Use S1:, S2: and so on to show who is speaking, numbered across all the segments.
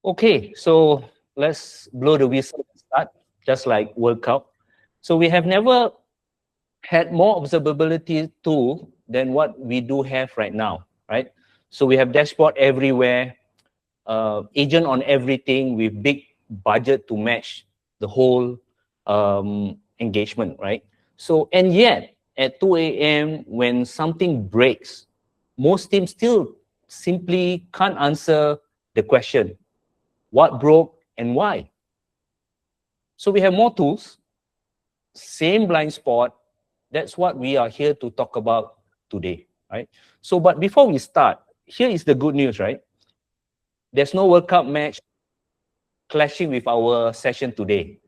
S1: Okay, so let's blow the whistle and start, just like World Cup. So we have never had more observability tool than what we do have right now, right? So we have dashboard everywhere, agent on everything with big budget to match the whole engagement, right? So, and yet at 2 a.m. when something breaks, most teams still simply can't answer the question, what broke and why? So we have more tools, same blind spot. That's what we are here to talk about today, right? So, but before we start, here is the good news, right? There's no World Cup match clashing with our session today,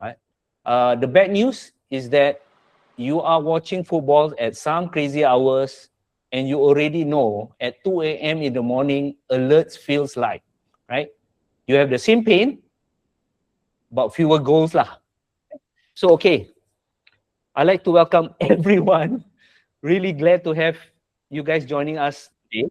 S1: right? The bad news is that you are watching football at some crazy hours and you already know at 2 a.m. in the morning, alerts feels like, right? You have the same pain, but fewer goals lah. So, okay, I'd like to welcome everyone. Really glad to have you guys joining us today.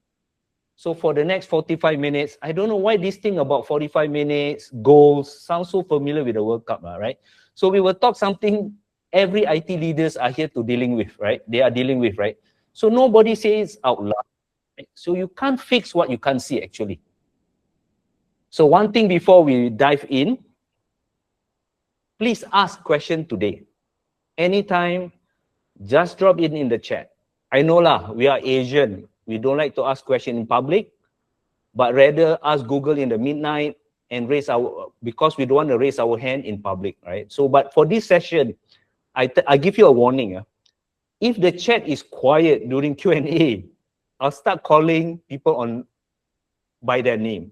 S1: So for the next 45 minutes, I don't know why this thing about 45 minutes, goals, sounds so familiar with the World Cup, right? So we will talk something every IT leaders are here to dealing with, right? They are dealing with, right? So nobody says out loud. Right? So you can't fix what you can't see, actually. So one thing before we dive in, please ask question today. Anytime, just drop it in the chat. I know lah, we are Asian. We don't like to ask question in public, but rather ask Google in the midnight and raise our, because we don't want to raise our hand in public, right? So, but for this session, I give you a warning. If the chat is quiet during Q&A, I'll start calling people on by their name,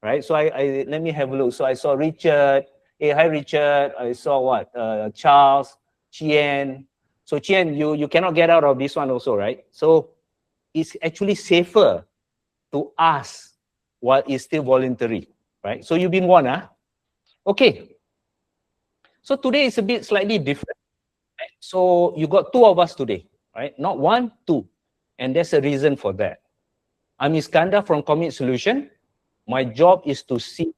S1: right? So let me have a look. So I saw Richard. Hey, hi Richard. I saw what? Charles, Chien. So Chien, you cannot get out of this one also, right? So it's actually safer to ask while it's still voluntary, right? So you've been warned, huh? Okay. So today is a bit slightly different. Right? So you got two of us today, right? Not one, two. And there's a reason for that. I'm Iskandar from Commit Solution. My job is to see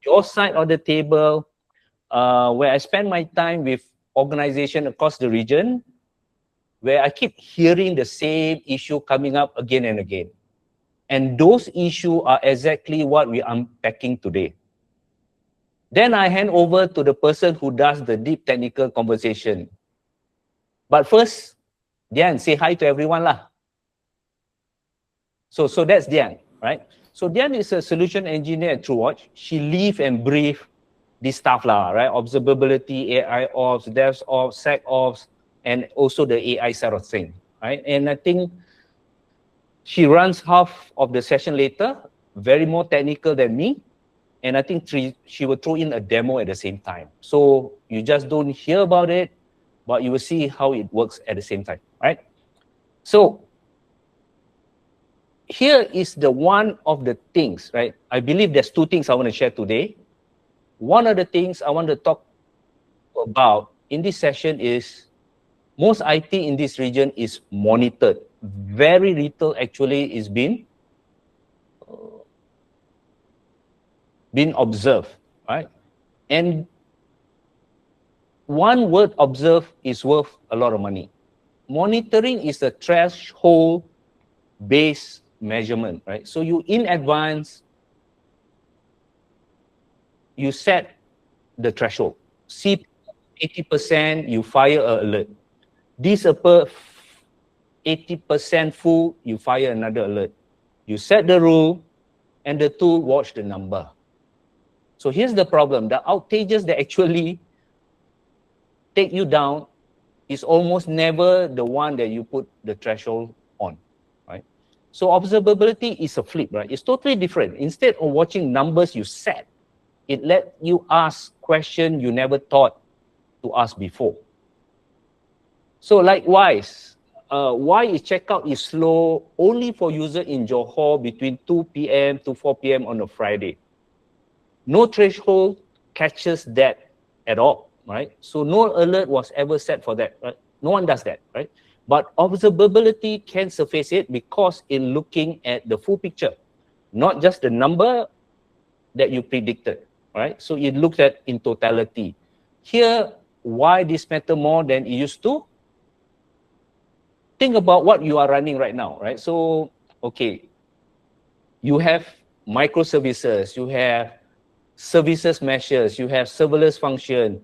S1: your side of the table, where I spend my time with organizations across the region, where I keep hearing the same issue coming up again and again. And those issues are exactly what we are unpacking today. Then I hand over to the person who does the deep technical conversation. But first, Dian, say hi to everyone lah. So that's Dian, right? So Dian is a solution engineer at TrueWatch. She live and breathe this stuff lah, right? Observability, AI ops, DevOps, SecOps, and also the AI side of things, right? And I think she runs half of the session later, very more technical than me. And I think she will throw in a demo at the same time. So you just don't hear about it, but you will see how it works at the same time, right? So here is the one of the things, right? I believe there's two things I want to share today. One of the things I want to talk about in this session is most IT in this region is monitored. Very little actually is being observed, right? And one word observe is worth a lot of money. Monitoring is a threshold-based measurement, right? So you, in advance, you set the threshold. See 80%, you fire an alert. This above 80% full, you fire another alert. You set the rule, and the tool watch the number. So here's the problem. The outages that actually take you down is almost never the one that you put the threshold on, right? So observability is a flip, right? It's totally different. Instead of watching numbers you set, it let you ask questions you never thought to ask before. So likewise, why is checkout is slow only for user in Johor between 2 p.m. to 4 p.m. on a Friday? No threshold catches that at all, right? So no alert was ever set for that, right? No one does that, right? But observability can surface it because in looking at the full picture, not just the number, that you predicted, right? So it looks at in totality. Here, why this matter more than it used to? Think about what you are running right now, right? So, okay, you have microservices, you have services meshes, you have serverless function,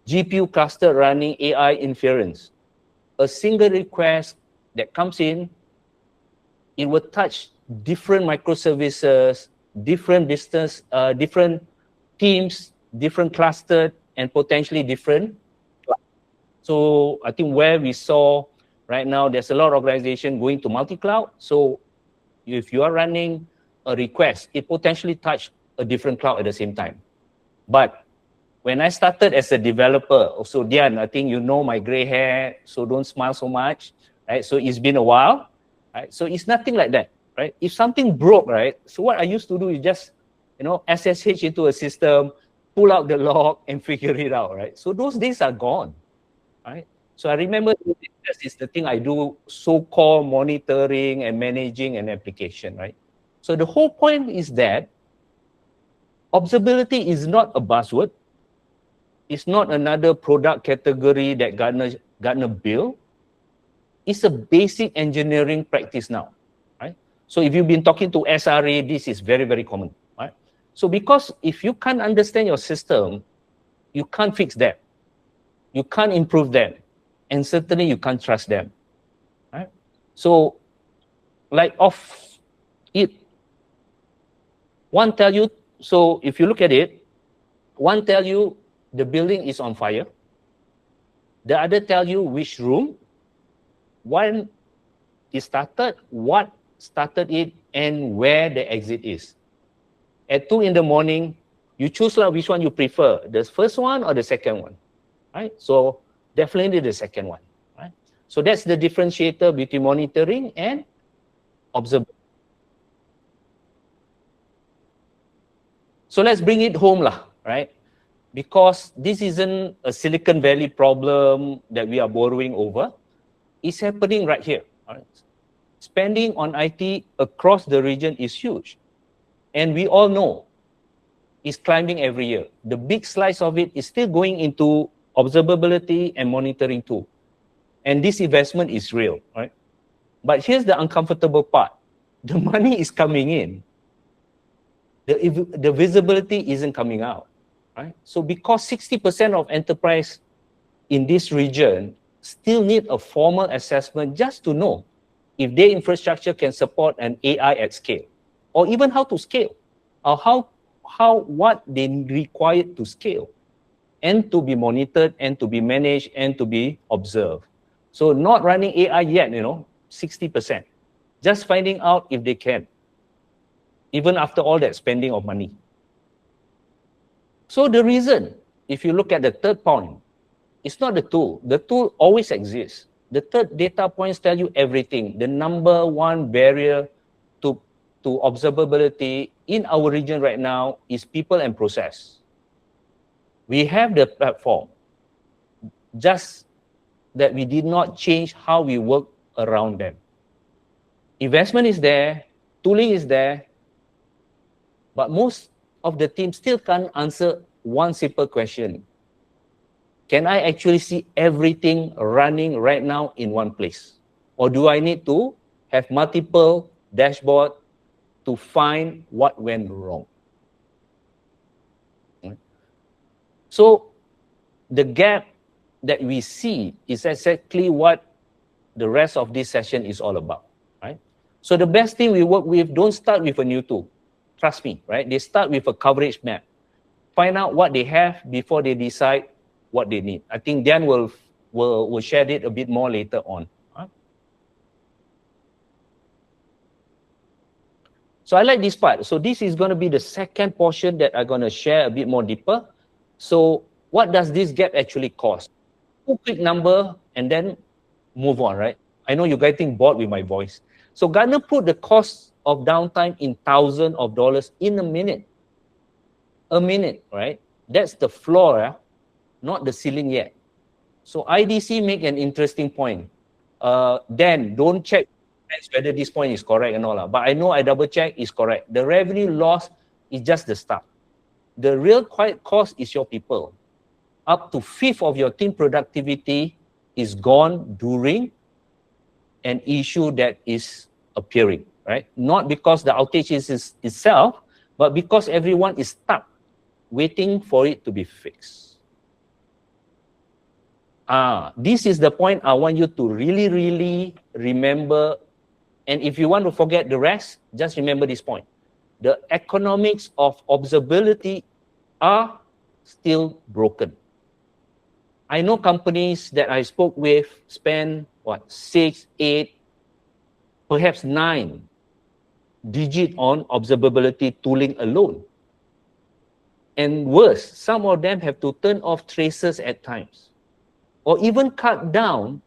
S1: GPU cluster running AI inference. A single request that comes in, it will touch different microservices, different business, different teams, different clusters, and potentially different. So I think where we saw right now, there's a lot of organization going to multi-cloud. So if you are running a request, it potentially touch a different cloud at the same time. But when I started as a developer, so Dian, I think you know my gray hair, so don't smile so much, right? So it's been a while, right? So it's nothing like that, right? If something broke, right? So what I used to do is just, SSH into a system, pull out the log and figure it out, right? So those days are gone, right? So I remember this is the thing I do, so-called monitoring and managing an application, right? So the whole point is that observability is not a buzzword. It's not another product category that Gartner built. It's a basic engineering practice now, right? So if you've been talking to SRE, this is very, very common, right? So because if you can't understand your system, you can't fix them. You can't improve them. And certainly you can't trust them, right? So like off it, one tell you, so if you look at it, one tell you the building is on fire. The other tell you which room, when it started, what started it, and where the exit is. At 2 in the morning, you choose which one you prefer, the first one or the second one, right? So definitely the second one, right? So that's the differentiator between monitoring and observability. So let's bring it home, right? Because this isn't a Silicon Valley problem that we are borrowing over. It's happening right here. Right? Spending on IT across the region is huge. And we all know it's climbing every year. The big slice of it is still going into observability and monitoring too. And this investment is real, right? But here's the uncomfortable part. The money is coming in. The visibility isn't coming out, right? So because 60% of enterprise in this region still need a formal assessment just to know if their infrastructure can support an AI at scale, or even how to scale, or what they require to scale, and to be monitored, and to be managed, and to be observed. So not running AI yet, 60%. Just finding out if they can, even after all that spending of money. So the reason, if you look at the third point, it's not the tool. The tool always exists. The third data points tell you everything. The number one barrier to observability in our region right now is people and process. We have the platform, just that we did not change how we work around them. Investment is there, tooling is there, but most of the team still can't answer one simple question. Can I actually see everything running right now in one place? Or do I need to have multiple dashboards to find what went wrong? So the gap that we see is exactly what the rest of this session is all about, right? So the best thing we work with, don't start with a new tool. Trust me, right? They start with a coverage map. Find out what they have before they decide what they need. I think Dan will share it a bit more later on. So I like this part. So this is going to be the second portion that I'm going to share a bit more deeper. So what does this gap actually cost? 2 quick number and then move on, right? I know you're getting bored with my voice. So Gartner put the cost of downtime in thousands of dollars in a minute. A minute, right? That's the floor, not the ceiling yet. So IDC make an interesting point. Then don't check whether this point is correct or not. But I know I double check is correct. The revenue loss is just the start. The real quiet cost is your people. Up to 1/5 of your team productivity is gone during an issue that is appearing, right? Not because the outage is itself, but because everyone is stuck waiting for it to be fixed. This is the point I want you to really, really remember. And if you want to forget the rest, just remember this point. The economics of observability are still broken. I know companies that I spoke with spend, 6, 8, perhaps 9 digit on observability tooling alone. And worse, some of them have to turn off traces at times, or even cut down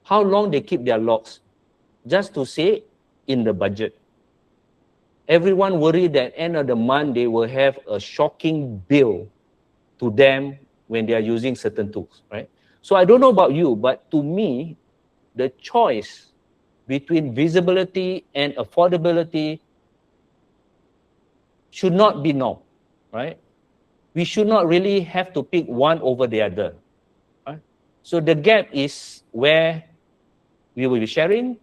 S1: how long they keep their logs, just to say in the budget. Everyone worried that end of the month they will have a shocking bill to them when they are using certain tools, right? So I don't know about you, but to me, the choice between visibility and affordability should not be norm, right? We should not really have to pick one over the other. Right? So the gap is where we will be sharing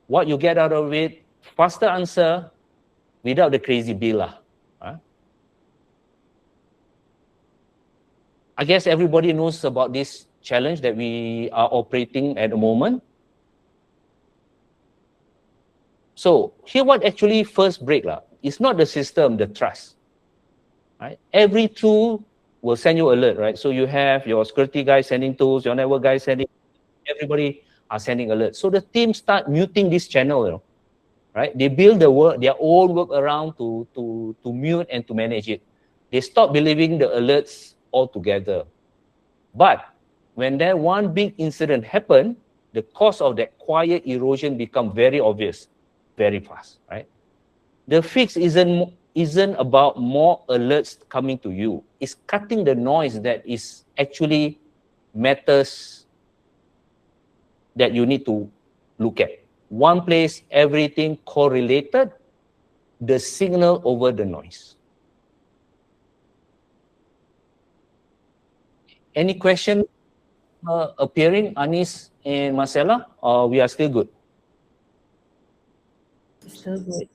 S1: what you get out of it, faster answer without the crazy bill. I guess everybody knows about this challenge that we are operating at the moment. So here what actually first break it's not the system, the trust. Right? Every tool will send you alert, right? So you have your security guys sending tools, your network guys sending, everybody are sending alerts. So the team start muting this channel, right? They build their own workaround to mute and to manage it. They stop believing the alerts altogether. But when that one big incident happened, the cause of that quiet erosion become very obvious, very fast, right? The fix isn't about more alerts coming to you. It's cutting the noise that is actually matters that you need to look at. One place, everything correlated, the signal over the noise. Any question appearing, Anis and Marcella, or we are still good?
S2: Still good.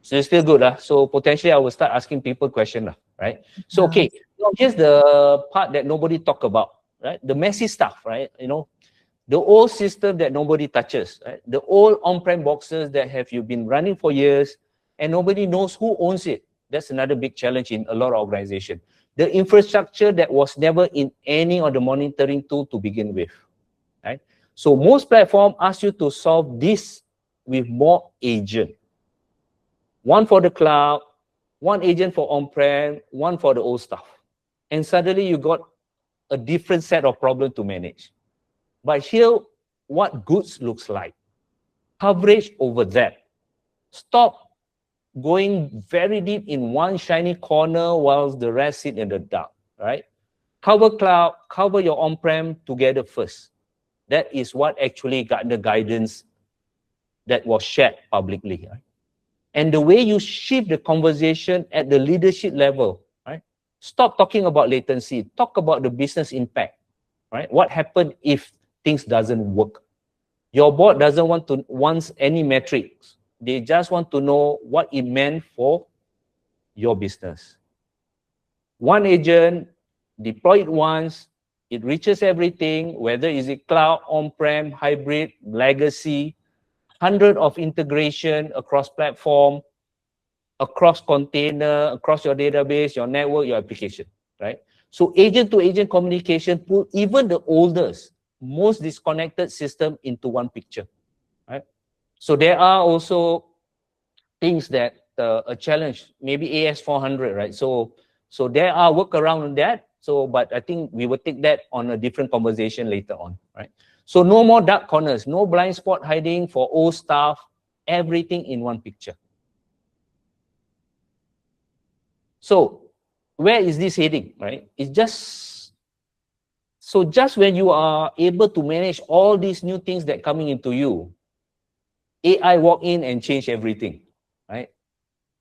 S1: So it's still good. So potentially I will start asking people questions, right? So, okay, so here's the part that nobody talk about, right? The messy stuff, right? You know, the old system that nobody touches, right? The old on-prem boxes that have you been running for years and nobody knows who owns it. That's another big challenge in a lot of organizations. The infrastructure that was never in any of the monitoring tool to begin with, right? So most platforms ask you to solve this with more agent. One for the cloud, one agent for on-prem, one for the old stuff. And suddenly you got a different set of problems to manage. But here, what goods looks like. Coverage over that. Stop going very deep in one shiny corner while the rest sit in the dark, right? Cover cloud, cover your on-prem together first. That is what actually got the guidance that was shared publicly. Right? And the way you shift the conversation at the leadership level, right? Stop talking about latency. Talk about the business impact, right? What happened if things doesn't work? Your board doesn't want any metrics. They just want to know what it meant for your business. One agent, deploy it once, it reaches everything, whether is it cloud, on-prem, hybrid, legacy, 100 of integration across platform, across container, across your database, your network, your application, right? So agent-to-agent communication put even the oldest, most disconnected system into one picture, right? So there are also things that a challenge, maybe AS400, right? So there are workaround on that. So, but I think we will take that on a different conversation later on, right? So no more dark corners, no blind spot hiding for old stuff, everything in one picture. So where is this heading, right? It's just, so just when you are able to manage all these new things that coming into you, AI walk in and change everything, right?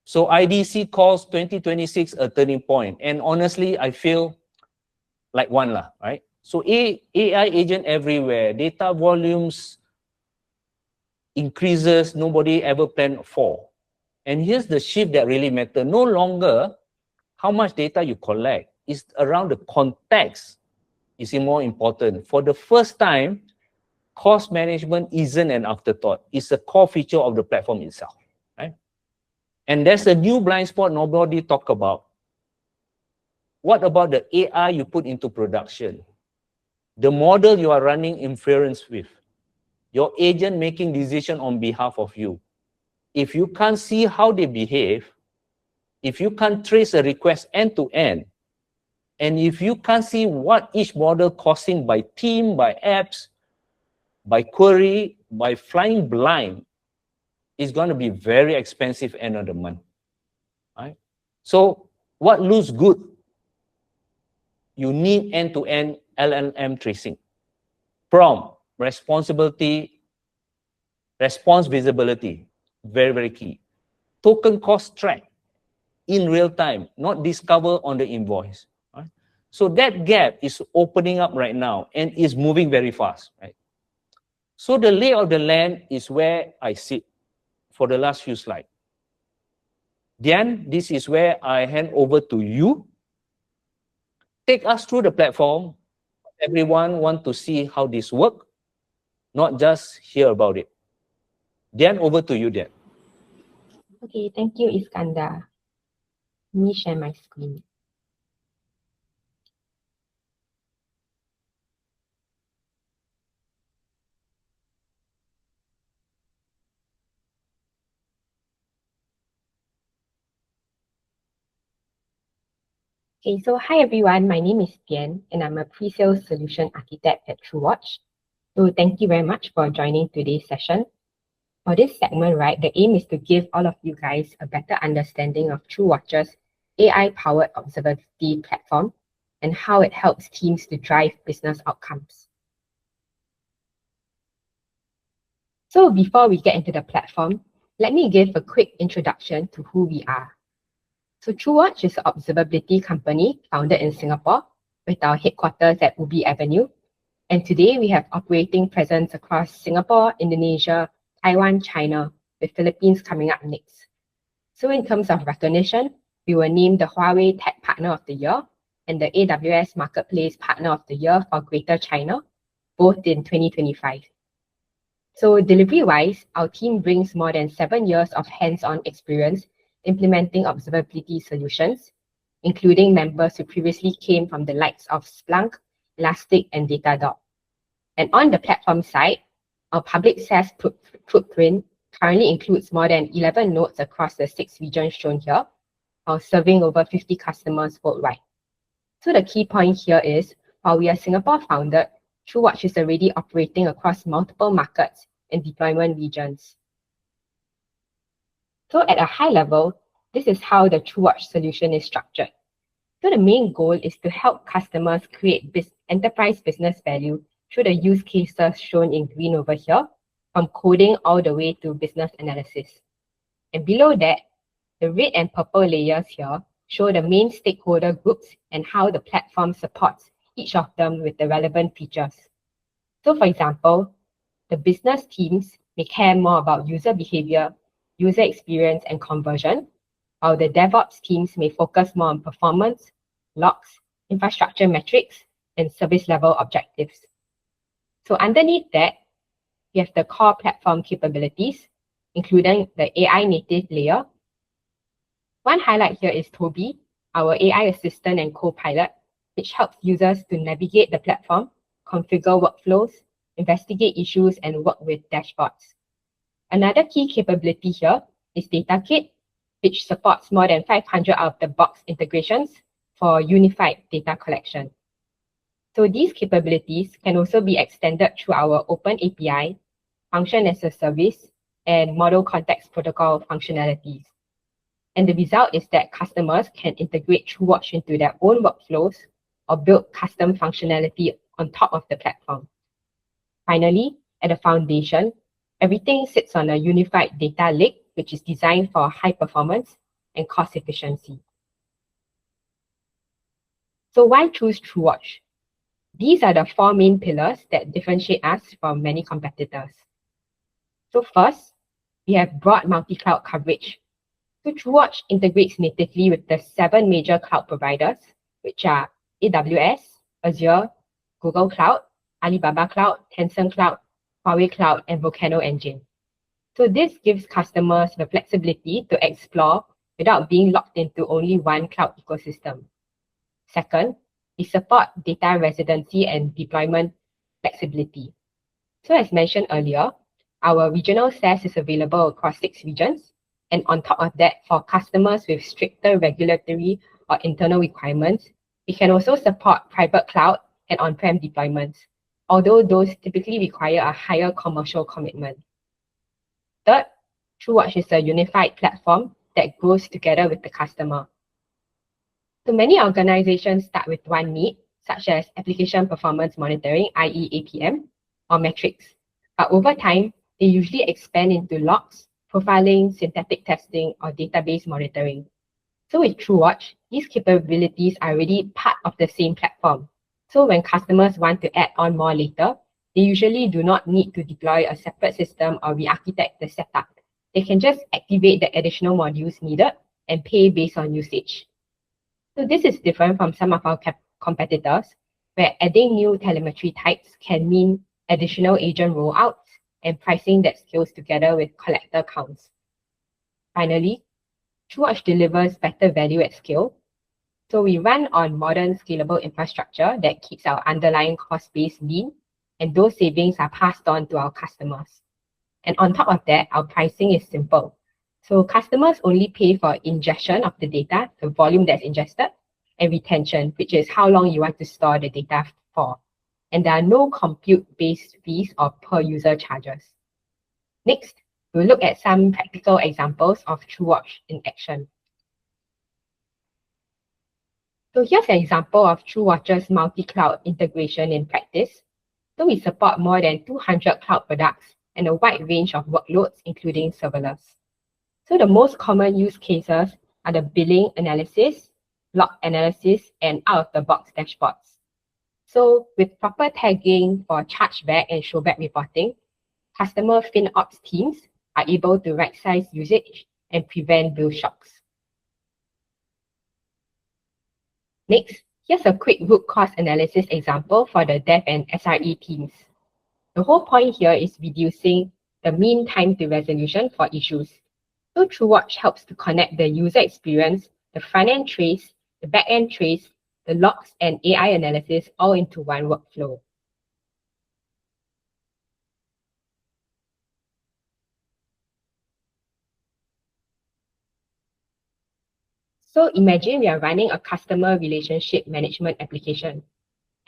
S1: So IDC calls 2026 a turning point. And honestly, I feel like one lah, right? So AI agent everywhere, data volumes increases nobody ever planned for. And here's the shift that really matters. No longer how much data you collect, it's around the context is more important. For the first time, cost management isn't an afterthought. It's a core feature of the platform itself, right? And there's a new blind spot nobody talk about. What about the AI you put into production? The model you are running inference with, your agent making decision on behalf of you. If you can't see how they behave, if you can't trace a request end to end, and if you can't see what each model costing by team, by apps, by query, by flying blind, it's going to be very expensive end of the month, right? So what looks good? You need end-to-end LLM tracing. Prompt, responsibility, response visibility, very, very key. Token cost track in real time, not discover on the invoice. Right? So that gap is opening up right now and is moving very fast. Right? So the lay of the land is where I sit for the last few slides. Dian, this is where I hand over to you. Take us through the platform. Everyone want to see how this works, not just hear about it. Dian, over to you, Dian.
S2: Okay, thank you, Iskandar. Let me share my screen. Okay, so hi everyone, my name is Tian and I'm a pre-sales solution architect at TrueWatch. So thank you very much for joining today's session. For this segment, right, the aim is to give all of you guys a better understanding of TrueWatch's AI-powered observability platform and how it helps teams to drive business outcomes. So before we get into the platform, let me give a quick introduction to who we are. So TrueWatch is an observability company founded in Singapore with our headquarters at Ubi Avenue. And today we have operating presence across Singapore, Indonesia, Taiwan, China, with Philippines coming up next. So in terms of recognition, we were named the Huawei Tech Partner of the Year and the AWS Marketplace Partner of the Year for Greater China, both in 2025. So delivery-wise, our team brings more than 7 years of hands-on experience implementing observability solutions, including members who previously came from the likes of Splunk, Elastic, and Datadog. And on the platform side, our public SaaS footprint currently includes more than 11 nodes across the 6 regions shown here, while serving over 50 customers worldwide. So the key point here is, while we are Singapore founded, TrueWatch is already operating across multiple markets and deployment regions. So at a high level, this is how the TrueWatch solution is structured. So the main goal is to help customers create enterprise business value through the use cases shown in green over here, from coding all the way to business analysis. And below that, the red and purple layers here show the main stakeholder groups and how the platform supports each of them with the relevant features. So for example, the business teams may care more about user behavior, user experience, and conversion, while the DevOps teams may focus more on performance, logs, infrastructure metrics, and service level objectives. So underneath that, we have the core platform capabilities, including the AI native layer. One highlight here is Toby, our AI assistant and co-pilot, which helps users to navigate the platform, configure workflows, investigate issues, and work with dashboards. Another key capability here is DataKit, which supports more than 500 out-of-the-box integrations for unified data collection. So these capabilities can also be extended through our open API, function as a service, and model context protocol functionalities. And the result is that customers can integrate TrueWatch into their own workflows or build custom functionality on top of the platform. Finally, at the foundation, everything sits on a unified data lake, which is designed for high performance, and cost efficiency. So why choose TrueWatch? These are the four main pillars that differentiate us from many competitors. So first, we have broad multi-cloud coverage. So TrueWatch integrates natively with the 7 major cloud providers, which are AWS, Azure, Google Cloud, Alibaba Cloud, Tencent Cloud, Huawei Cloud, and Volcano Engine. So this gives customers the flexibility to explore without being locked into only one cloud ecosystem. Second, we support data residency and deployment flexibility. So as mentioned earlier, our regional SaaS is available across 6 regions. And on top of that, for customers with stricter regulatory or internal requirements, we can also support private cloud and on-prem deployments, although those typically require a higher commercial commitment. Third, TrueWatch is a unified platform that grows together with the customer. So many organizations start with one need, such as application performance monitoring, i.e. APM, or metrics. But over time, they usually expand into logs, profiling, synthetic testing, or database monitoring. So with TrueWatch, these capabilities are already part of the same platform. So when customers want to add on more later, they usually do not need to deploy a separate system or re-architect the setup. They can just activate the additional modules needed and pay based on usage. So this is different from some of our competitors, where adding new telemetry types can mean additional agent rollouts and pricing that scales together with collector counts. Finally, TrueWatch delivers better value at scale. So we run on modern scalable infrastructure that keeps our underlying cost base lean, and those savings are passed on to our customers. And on top of that, our pricing is simple. So customers only pay for ingestion of the data, the volume that's ingested, and retention, which is how long you want to store the data for. And there are no compute-based fees or per-user charges. Next, we'll look at some practical examples of TrueWatch in action. So here's an example of TrueWatch's multi-cloud integration in practice. So we support more than 200 cloud products and a wide range of workloads, including serverless. So the most common use cases are the billing analysis, log analysis, and out-of-the-box dashboards. So with proper tagging for chargeback and showback reporting, customer FinOps teams are able to right-size usage and prevent bill shocks. Next, here's a quick root cause analysis example for the dev and SRE teams. The whole point here is reducing the mean time to resolution for issues. So TrueWatch helps to connect the user experience, the front-end trace, the back-end trace, the logs, and AI analysis all into one workflow. So imagine we are running a customer relationship management application,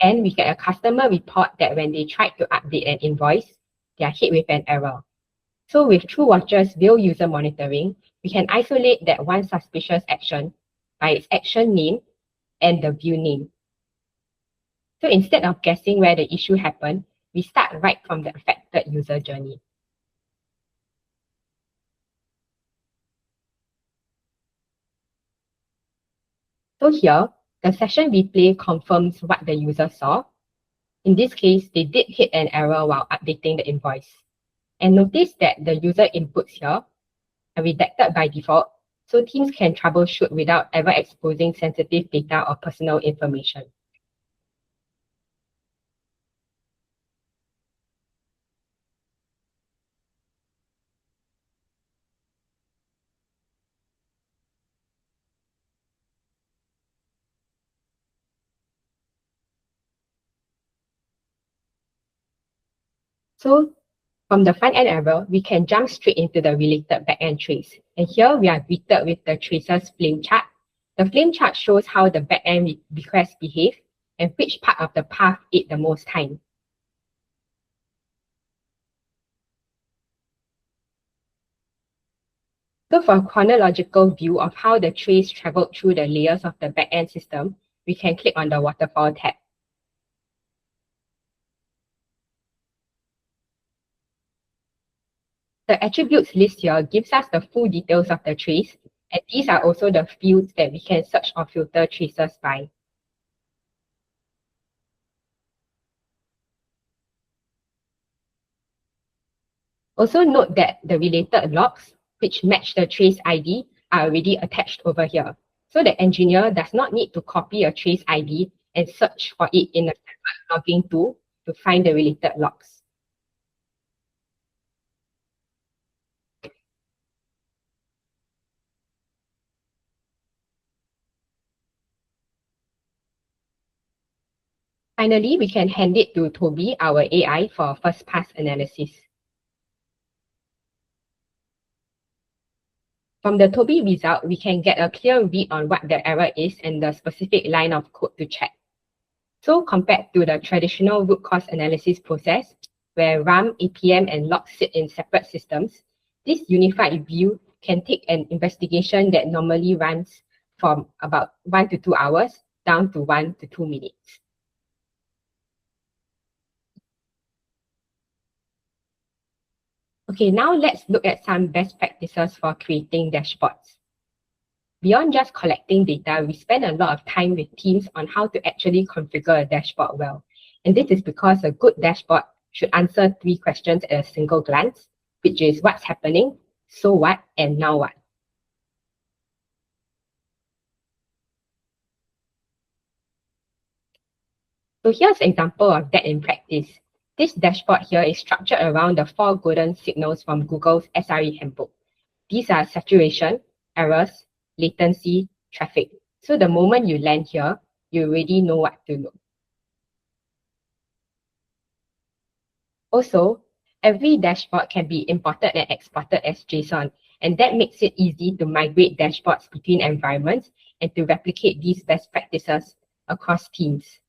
S2: and we get a customer report that when they tried to update an invoice, they are hit with an error. So with TrueWatch's real user monitoring, we can isolate that one suspicious action by its action name and the view name. So instead of guessing where the issue happened, we start right from the affected user journey. So here, the session replay confirms what the user saw. In this case, they did hit an error while updating the invoice. And notice that the user inputs here are redacted by default, so teams can troubleshoot without ever exposing sensitive data or personal information. So from the front-end error, we can jump straight into the related back-end trace. And here we are greeted with the traces flame chart. The flame chart shows how the back-end requests behave and which part of the path ate the most time. So for a chronological view of how the trace traveled through the layers of the back-end system, we can click on the waterfall tab. The attributes list here gives us the full details of the trace, And these are also the fields that we can search or filter traces by. Also note that the related logs, which match the trace ID, are already attached over here. So the engineer does not need to copy a trace ID and search for it in a separate logging tool to find the related logs. Finally, we can hand it to Toby, our AI, for first pass analysis. From the Toby result, we can get a clear read on what the error is and the specific line of code to check. So compared to the traditional root cause analysis process, where RAM, APM, and logs sit in separate systems, this unified view can take an investigation that normally runs from about 1 to 2 hours down to 1 to 2 minutes. Okay, now let's look at some best practices for creating dashboards. Beyond just collecting data, we spend a lot of time with teams on how to actually configure a dashboard well. And this is because a good dashboard should answer 3 questions at a single glance, which is what's happening, so what, and now what. So here's an example of that in practice. This dashboard here is structured around the 4 golden signals from Google's SRE handbook. These are saturation, errors, latency, traffic. So the moment you land here, you already know what to look. Also, every dashboard can be imported and exported as JSON, and that makes it easy to migrate dashboards between environments and to replicate these best practices across teams.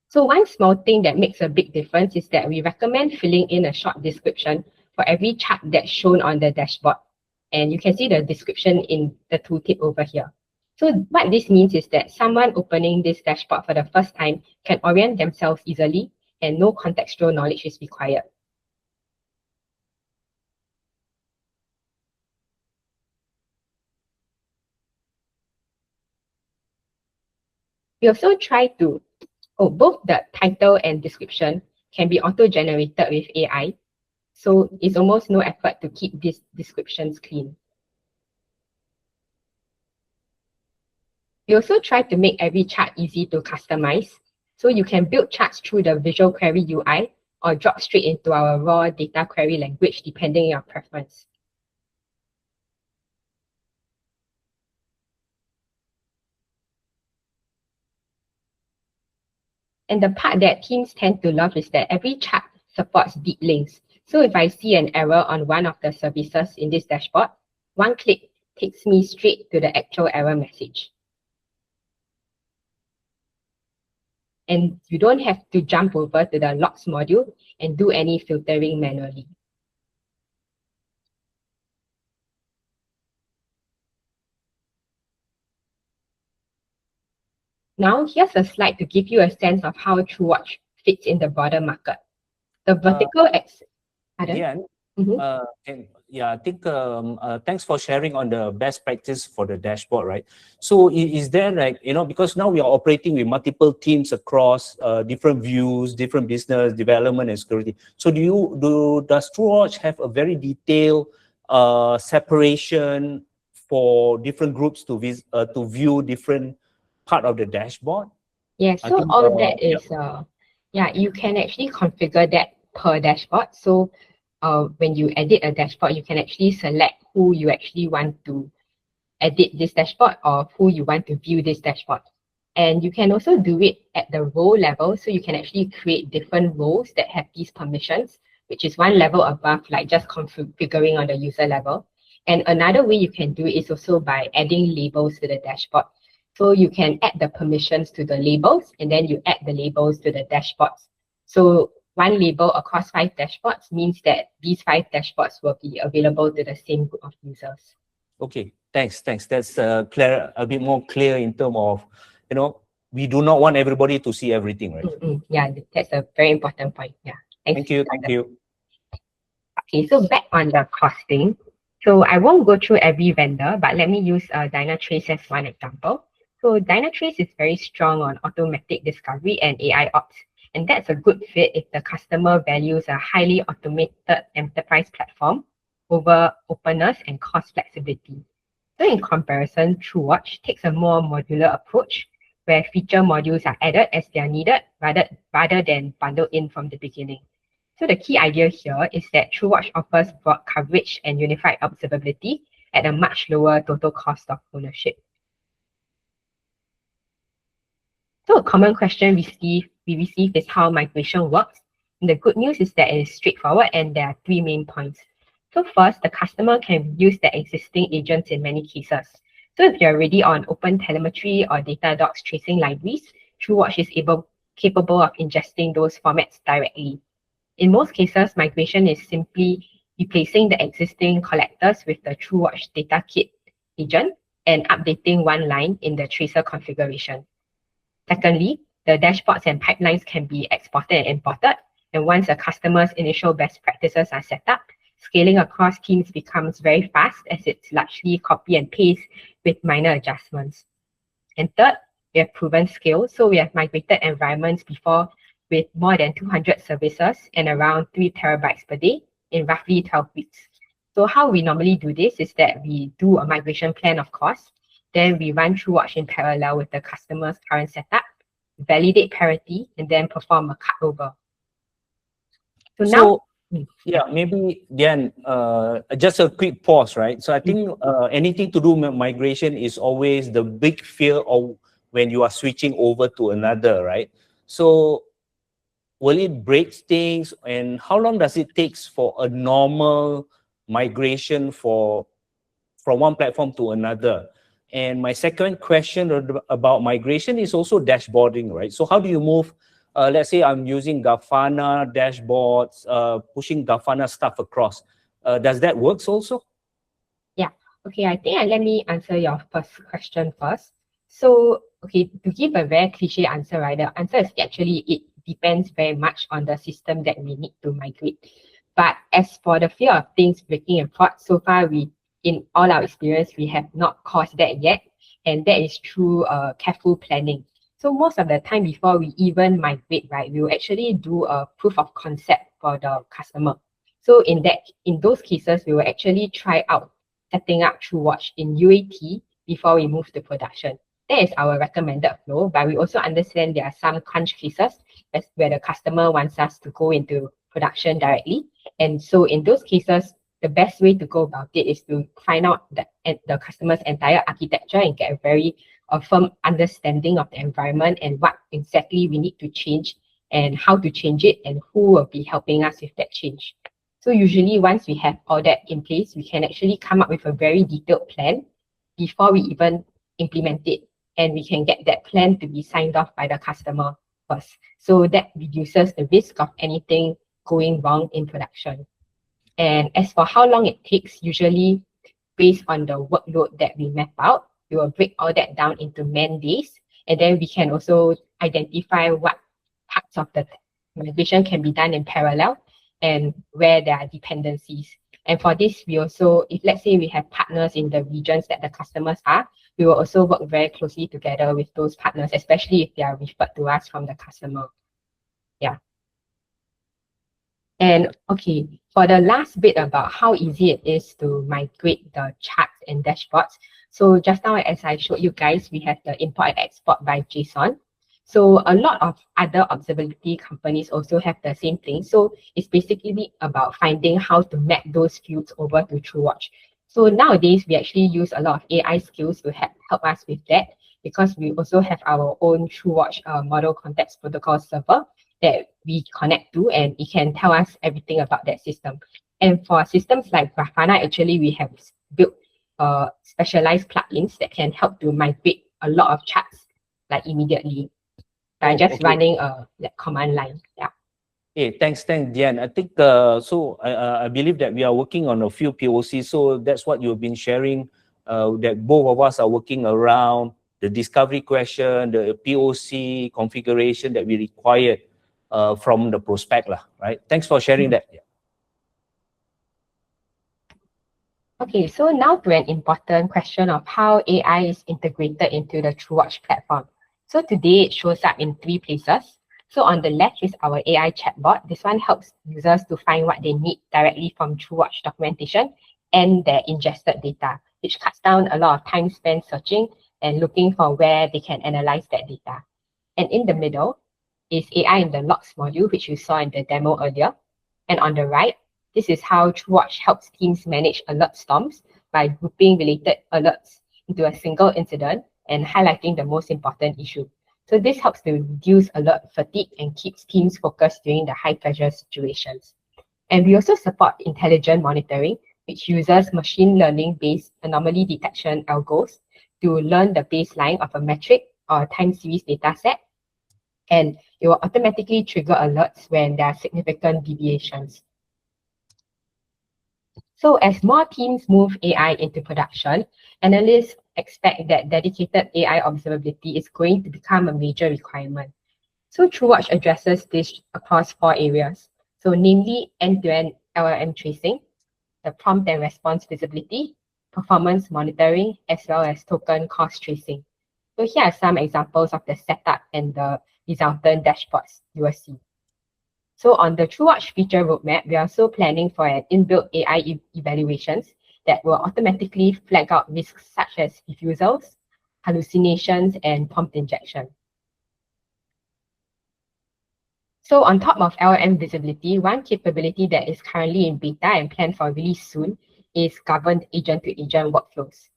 S2: So one small thing that makes a big difference is that we recommend filling in a short description for every chart that's shown on the dashboard. And you can see the description in the tooltip over here. So what this means is that someone opening this dashboard for the first time can orient themselves easily and no contextual knowledge is required. We also try to, both the title and description can be auto-generated with AI. So it's almost no effort to keep these descriptions clean. We also try to make every chart easy to customize. So you can build charts through the Visual Query UI or drop straight into our raw data query language depending on your preference. And the part that teams tend to love is that every chart supports deep links. So if I see an error on one of the services in this dashboard, one click takes me straight to the actual error message. And you don't have to jump over to the logs module and do any filtering manually. Now, here's a slide to give you a sense of how TrueWatch fits in the broader market. The vertical axis.
S1: Yeah, I think thanks for sharing on the best practice for the dashboard, right? So is there like, because now we are operating with multiple teams across different views, different business development and security. So does TrueWatch have a very detailed separation for different groups to view different part of the dashboard?
S2: Yeah, so all that is, you can actually configure that per dashboard. So when you edit a dashboard, you can actually select who you actually want to edit this dashboard or who you want to view this dashboard. And you can also do it at the role level. So you can actually create different roles that have these permissions, which is one level above, like just configuring on the user level. And another way you can do it is also by adding labels to the dashboard. So you can add the permissions to the labels and then you add the labels to the dashboards. So one label across 5 dashboards means that these 5 dashboards will be available to the same group of users.
S1: Okay, thanks. That's clear, a bit more clear in terms of, we do not want everybody to see everything, right?
S2: Yeah, that's a very important point. Yeah.
S1: Thank you. Thank you.
S2: Okay, so back on the costing. So I won't go through every vendor, but let me use Dynatrace as one example. So Dynatrace is very strong on automatic discovery and AI ops. And that's a good fit if the customer values a highly automated enterprise platform over openness and cost flexibility. So in comparison, TrueWatch takes a more modular approach where feature modules are added as they are needed rather than bundled in from the beginning. So the key idea here is that TrueWatch offers broad coverage and unified observability at a much lower total cost of ownership. So a common question we receive is how migration works. And the good news is that it is straightforward and there are three main points. So first, the customer can use the existing agents in many cases. So if you're already on OpenTelemetry or Datadogs tracing libraries, TrueWatch is capable of ingesting those formats directly. In most cases, migration is simply replacing the existing collectors with the TrueWatch data kit agent and updating one line in the tracer configuration. Secondly, the dashboards and pipelines can be exported and imported. And once a customer's initial best practices are set up, scaling across teams becomes very fast as it's largely copy and paste with minor adjustments. And third, we have proven scale. So we have migrated environments before with more than 200 services and around 3 terabytes per day in roughly 12 weeks. So how we normally do this is that we do a migration plan, of course. Then we run TrueWatch in parallel with the customer's current setup, validate parity, and then perform a cutover. So now,
S1: yeah, maybe then just a quick pause, right? So I think anything to do with migration is always the big fear of when you are switching over to another, right? So will it break things, and how long does it take for a normal migration from one platform to another? And my second question about migration is also dashboarding, right? So how do you move? Let's say I'm using Grafana dashboards, pushing Grafana stuff across. Does that work also?
S2: Yeah. Okay, I think let me answer your first question first. So, okay, to give a very cliche answer, right? The answer is actually it depends very much on the system that we need to migrate. But as for the fear of things breaking apart, so far in all our experience, we have not caused that yet. And that is through careful planning. So most of the time before we even migrate, right, we will actually do a proof of concept for the customer. So in those cases, we will actually try out setting up TrueWatch in UAT before we move to production. That is our recommended flow, but we also understand there are some crunch cases where the customer wants us to go into production directly. And so in those cases, the best way to go about it is to find out the customer's entire architecture and get a very firm understanding of the environment and what exactly we need to change and how to change it and who will be helping us with that change. So usually once we have all that in place, we can actually come up with a very detailed plan before we even implement it. And we can get that plan to be signed off by the customer first. So that reduces the risk of anything going wrong in production. And as for how long it takes, usually based on the workload that we map out, we will break all that down into man days. And then we can also identify what parts of the migration can be done in parallel and where there are dependencies. And for this, we also, if let's say we have partners in the regions that the customers are, we will also work very closely together with those partners, especially if they are referred to us from the customer. Yeah. And okay, for the last bit about how easy it is to migrate the charts and dashboards. So just now, as I showed you guys, we have the import and export by JSON. So a lot of other observability companies also have the same thing. So it's basically about finding how to map those fields over to TrueWatch. So nowadays, we actually use a lot of AI skills to help us with that because we also have our own TrueWatch model context protocol server that we connect to, and it can tell us everything about that system. And for systems like Grafana, actually, we have built specialized plugins that can help to migrate a lot of charts like immediately by just running a command line. Yeah.
S1: Hey, thanks, Diane. I think I believe that we are working on a few POCs. So that's what you've been sharing. That both of us are working around the discovery question, the POC configuration that we required. from the prospect, right? Thanks for sharing that. Yeah.
S2: Okay, so now to an important question of how AI is integrated into the TrueWatch platform. So today it shows up in 3 places. So on the left is our AI chatbot. This one helps users to find what they need directly from TrueWatch documentation and their ingested data, which cuts down a lot of time spent searching and looking for where they can analyze that data. And in the middle is AI in the logs module, which you saw in the demo earlier. And on the right, this is how TrueWatch helps teams manage alert storms by grouping related alerts into a single incident and highlighting the most important issue. So this helps to reduce alert fatigue and keeps teams focused during the high pressure situations. And we also support intelligent monitoring, which uses machine learning based anomaly detection algos to learn the baseline of a metric or time series data set. And it will automatically trigger alerts when there are significant deviations. So as more teams move AI into production, analysts expect that dedicated AI observability is going to become a major requirement. So TrueWatch addresses this across 4 areas. So namely end-to-end LLM tracing, the prompt and response visibility, performance monitoring, as well as token cost tracing. So here are some examples of the setup and the resultant dashboards you will see. So on the TrueWatch feature roadmap, we are also planning for an inbuilt AI evaluations that will automatically flag out risks such as refusals, hallucinations, and prompt injection. So on top of LLM visibility, one capability that is currently in beta and planned for release soon is governed agent-to-agent workflows.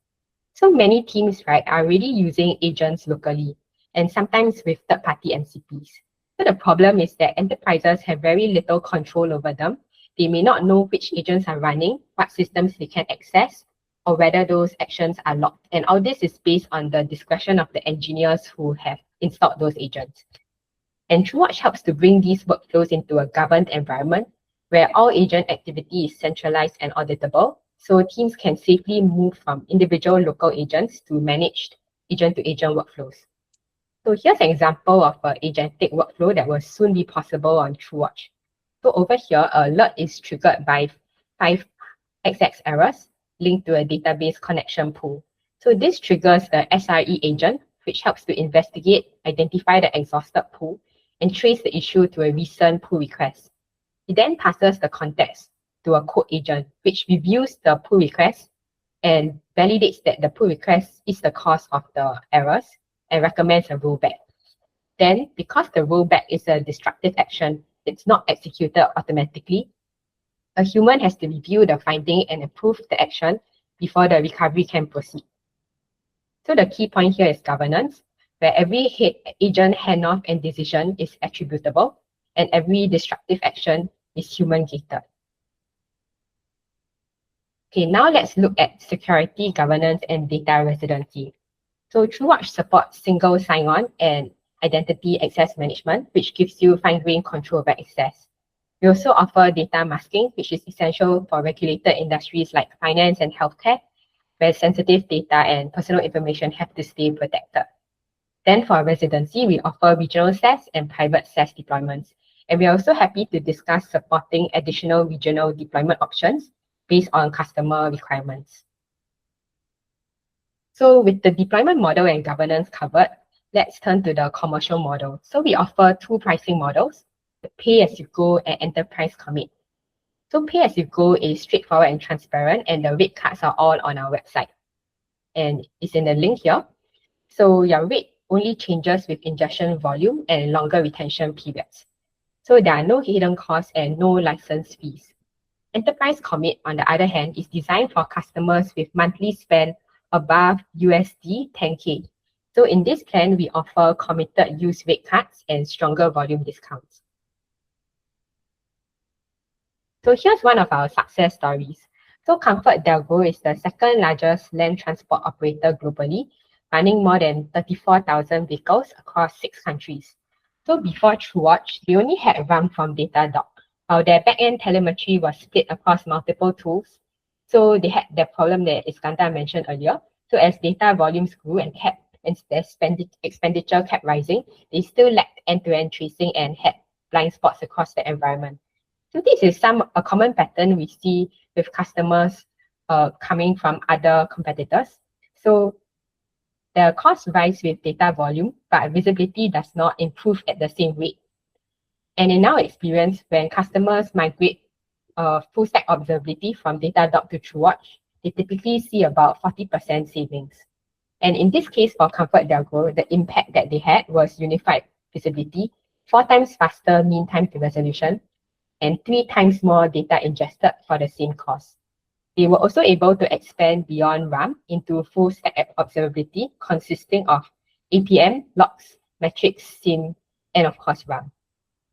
S2: So many teams, right, are already using agents locally and sometimes with third-party MCPs. So the problem is that enterprises have very little control over them. They may not know which agents are running, what systems they can access, or whether those actions are locked. And all this is based on the discretion of the engineers who have installed those agents. And TrueWatch helps to bring these workflows into a governed environment where all agent activity is centralized and auditable, so teams can safely move from individual local agents to managed agent-to-agent workflows. So here's an example of an agentic workflow that will soon be possible on TrueWatch. So over here, an alert is triggered by 5 XX errors linked to a database connection pool. So this triggers the SRE agent, which helps to investigate, identify the exhausted pool, and trace the issue to a recent pull request. It then passes the context to a code agent, which reviews the pull request and validates that the pull request is the cause of the errors and recommends a rollback. Then, because the rollback is a destructive action, it's not executed automatically. A human has to review the finding and approve the action before the recovery can proceed. So the key point here is governance, where every agent handoff and decision is attributable, and every destructive action is human-gated. Okay, now let's look at security, governance, and data residency. So TrueWatch supports single sign-on and identity access management, which gives you fine-grained control over access. We also offer data masking, which is essential for regulated industries like finance and healthcare, where sensitive data and personal information have to stay protected. Then for residency, we offer regional SaaS and private SaaS deployments. And we are also happy to discuss supporting additional regional deployment options based on customer requirements. So with the deployment model and governance covered, let's turn to the commercial model. So we offer 2 pricing models, the pay-as-you-go and enterprise commit. So pay-as-you-go is straightforward and transparent, and the rate cards are all on our website. And it's in the link here. So your rate only changes with ingestion volume and longer retention periods. So there are no hidden costs and no license fees. Enterprise Commit, on the other hand, is designed for customers with monthly spend above USD 10K. So in this plan, we offer committed use rate cards and stronger volume discounts. So here's one of our success stories. So ComfortDelGro is the second largest land transport operator globally, running more than 34,000 vehicles across 6 countries. So before TrueWatch, they only had run from Datadog, while their backend telemetry was split across multiple tools. So they had the problem that Iskandar mentioned earlier. So as data volumes grew and their expenditure kept rising, they still lacked end-to-end tracing and had blind spots across the environment. So this is a common pattern we see with customers coming from other competitors. So the cost rise with data volume, but visibility does not improve at the same rate. And in our experience, when customers migrate full stack observability from Datadog to TrueWatch, they typically see about 40% savings. And in this case, for ComfortDelGro, the impact that they had was unified visibility, 4 times faster mean time to resolution, and 3 times more data ingested for the same cost. They were also able to expand beyond RAM into full stack observability, consisting of APM, logs, metrics, SIEM, and of course RAM.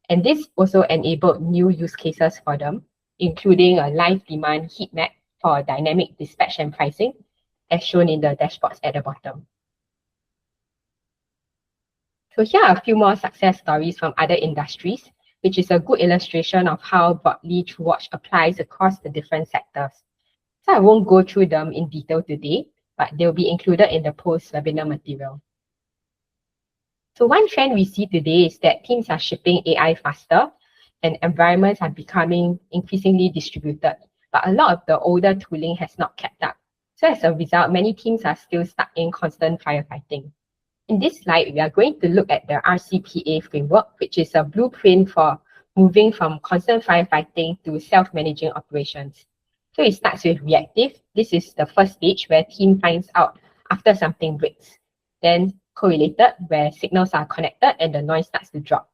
S2: And this also enabled new use cases for them, including a live demand heat map for dynamic dispatch and pricing, as shown in the dashboards at the bottom. So here are a few more success stories from other industries, which is a good illustration of how broadly TrueWatch applies across the different sectors. So I won't go through them in detail today, but they'll be included in the post-webinar material. So one trend we see today is that teams are shipping AI faster and environments are becoming increasingly distributed, but a lot of the older tooling has not kept up. So as a result, many teams are still stuck in constant firefighting. In this slide, we are going to look at the RCPA framework, which is a blueprint for moving from constant firefighting to self-managing operations. So it starts with reactive. This is the first stage where team finds out after something breaks. Then correlated, where signals are connected and the noise starts to drop.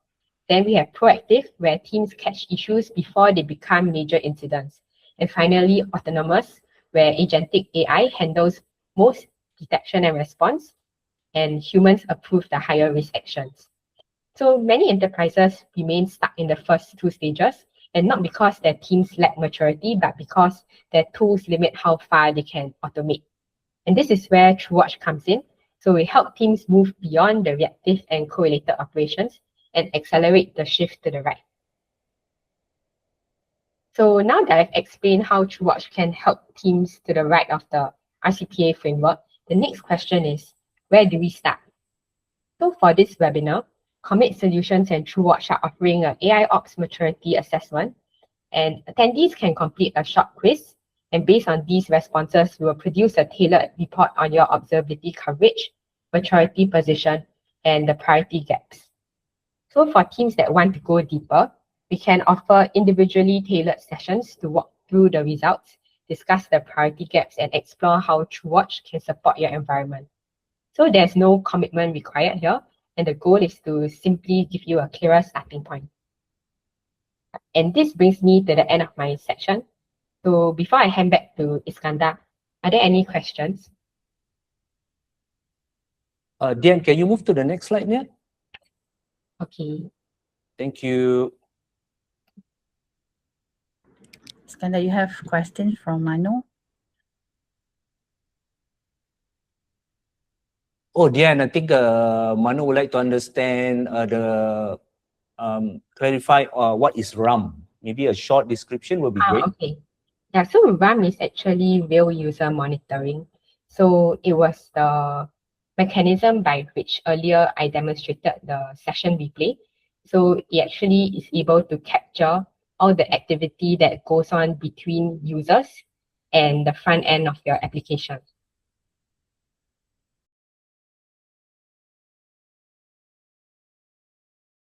S2: Then we have proactive, where teams catch issues before they become major incidents. And finally, autonomous, where agentic AI handles most detection and response, and humans approve the higher risk actions. So many enterprises remain stuck in the first 2 stages, and not because their teams lack maturity, but because their tools limit how far they can automate. And this is where TrueWatch comes in. So we help teams move beyond the reactive and correlated operations and accelerate the shift to the right. So now that I've explained how TrueWatch can help teams to the right of the RCPA framework, the next question is, where do we start? So for this webinar, Commit Solutions and TrueWatch are offering an AIOps maturity assessment, and attendees can complete a short quiz. And based on these responses, we will produce a tailored report on your observability coverage, maturity position, and the priority gaps. So for teams that want to go deeper, we can offer individually tailored sessions to walk through the results, discuss the priority gaps, and explore how TrueWatch can support your environment. So there's no commitment required here, and the goal is to simply give you a clearer starting point. And this brings me to the end of my section. So before I hand back to Iskandar, are there any questions?
S1: Dian, can you move to the next slide now?
S2: Okay.
S1: Thank you.
S3: Iskandar, you have questions from Manu?
S1: Oh, Dian, I think Manu would like to understand clarify what is RAM. Maybe a short description will be great.
S2: Okay. Yeah, so RAM is actually real user monitoring. So it was the mechanism by which earlier I demonstrated the session replay. So it actually is able to capture all the activity that goes on between users and the front end of your application.